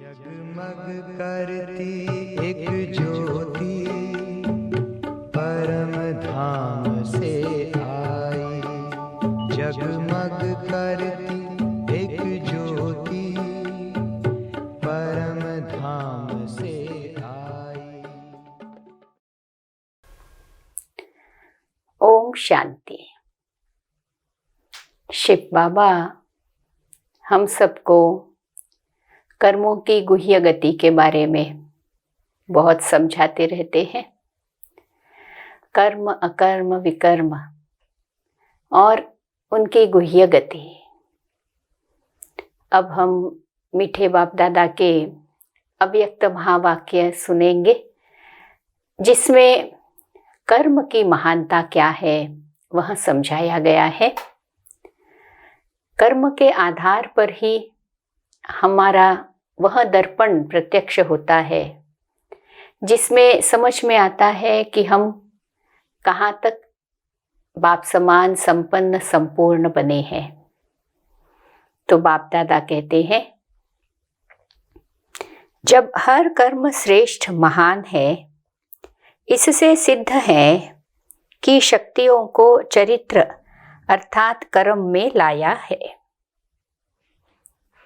जगमग करती एक ज्योति परम धाम से आई। जगमग करती एक ज्योति परम धाम से आई। ओम शांति। शिव बाबा हम सबको कर्मों की गुह्य गति के बारे में बहुत समझाते रहते हैं। कर्म, अकर्म, विकर्म और उनकी गुह्य गति। अब हम मीठे बाप दादा के अव्यक्त महावाक्य सुनेंगे, जिसमें कर्म की महानता क्या है वह समझाया गया है। कर्म के आधार पर ही हमारा वह दर्पण प्रत्यक्ष होता है, जिसमें समझ में आता है कि हम कहाँ तक बाप समान संपन्न संपूर्ण बने हैं। तो बाप दादा कहते हैं, जब हर कर्म श्रेष्ठ महान है, इससे सिद्ध है कि शक्तियों को चरित्र अर्थात कर्म में लाया है।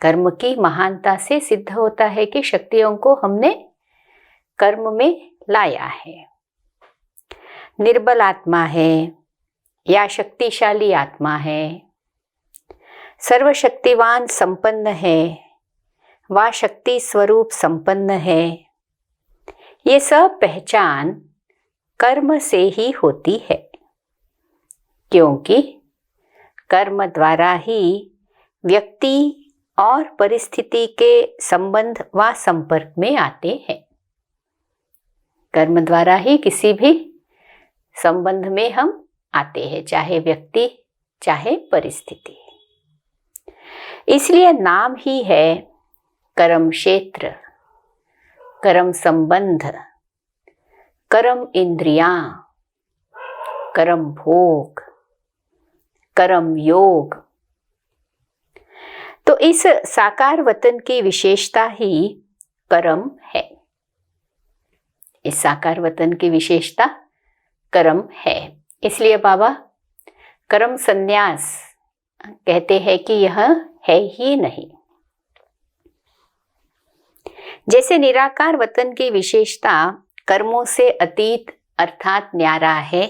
कर्म की महानता से सिद्ध होता है कि शक्तियों को हमने कर्म में लाया है। निर्बल आत्मा है या शक्तिशाली आत्मा है, सर्वशक्तिवान संपन्न है व शक्ति स्वरूप संपन्न है, ये सब पहचान कर्म से ही होती है, क्योंकि कर्म द्वारा ही व्यक्ति और परिस्थिति के संबंध व संपर्क में आते हैं। कर्म द्वारा ही किसी भी संबंध में हम आते हैं, चाहे व्यक्ति चाहे परिस्थिति। इसलिए नाम ही है कर्म क्षेत्र, कर्म संबंध, कर्म इंद्रियां, कर्म भोग, कर्म योग। तो इस साकार वतन की विशेषता ही कर्म है। इस साकार वतन की विशेषता कर्म है। इसलिए बाबा कर्म संन्यास कहते हैं कि यह है ही नहीं। जैसे निराकार वतन की विशेषता कर्मों से अतीत अर्थात न्यारा है,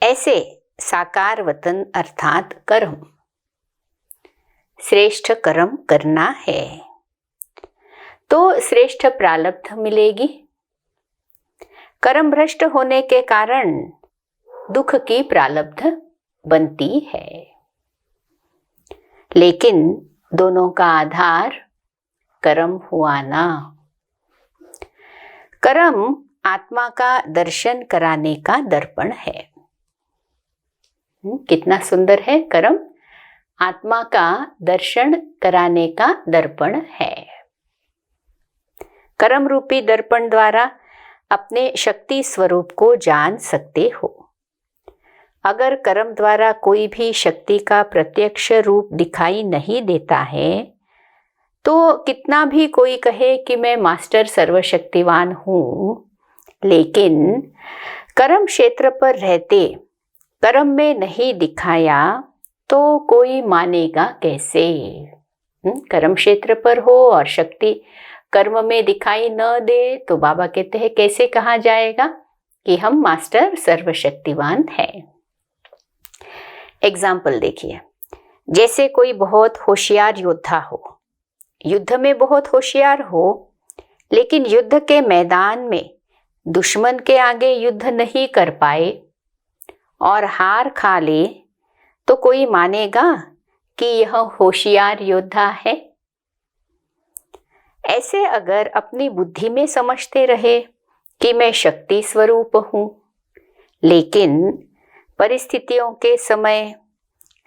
ऐसे साकार वतन अर्थात कर्म श्रेष्ठ कर्म करना है तो श्रेष्ठ प्रारब्ध मिलेगी। कर्म भ्रष्ट होने के कारण दुख की प्रारब्ध बनती है, लेकिन दोनों का आधार कर्म हुआ ना। कर्म आत्मा का दर्शन कराने का दर्पण है। कितना सुंदर है! कर्म आत्मा का दर्शन कराने का दर्पण है। कर्म रूपी दर्पण द्वारा अपने शक्ति स्वरूप को जान सकते हो। अगर कर्म द्वारा कोई भी शक्ति का प्रत्यक्ष रूप दिखाई नहीं देता है, तो कितना भी कोई कहे कि मैं मास्टर सर्वशक्तिवान हूँ, लेकिन कर्म क्षेत्र पर रहते कर्म में नहीं दिखाया तो कोई मानेगा कैसे? कर्म क्षेत्र पर हो और शक्ति कर्म में दिखाई न दे तो बाबा कहते हैं कैसे कहा जाएगा कि हम मास्टर सर्वशक्तिवान हैं। एग्जाम्पल देखिए, जैसे कोई बहुत होशियार योद्धा हो, युद्ध में बहुत होशियार हो, लेकिन युद्ध के मैदान में दुश्मन के आगे युद्ध नहीं कर पाए और हार खा ले, तो कोई मानेगा कि यह होशियार योद्धा है? ऐसे अगर अपनी बुद्धि में समझते रहे कि मैं शक्ति स्वरूप हूँ, लेकिन परिस्थितियों के समय,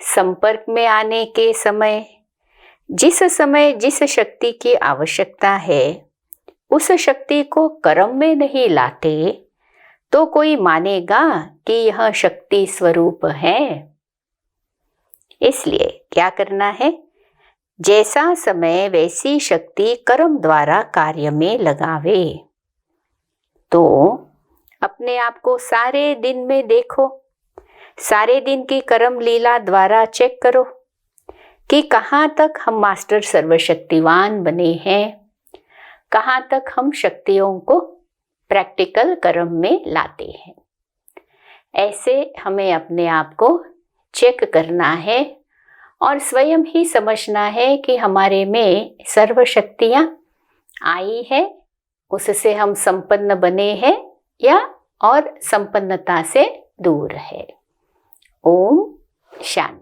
संपर्क में आने के समय जिस शक्ति की आवश्यकता है, उस शक्ति को कर्म में नहीं लाते, तो कोई मानेगा कि यह शक्ति स्वरूप है। इसलिए क्या करना है? जैसा समय वैसी शक्ति कर्म द्वारा कार्य में लगावे। तो अपने आप को सारे दिन में देखो, सारे दिन की कर्म लीला द्वारा चेक करो कि कहाँ तक हम मास्टर सर्वशक्तिवान बने हैं, कहाँ तक हम शक्तियों को प्रैक्टिकल कर्म में लाते हैं। ऐसे हमें अपने आप को चेक करना है और स्वयं ही समझना है कि हमारे में सर्व शक्तियाँ आई है, उससे हम संपन्न बने हैं या और संपन्नता से दूर है। ओम शांति।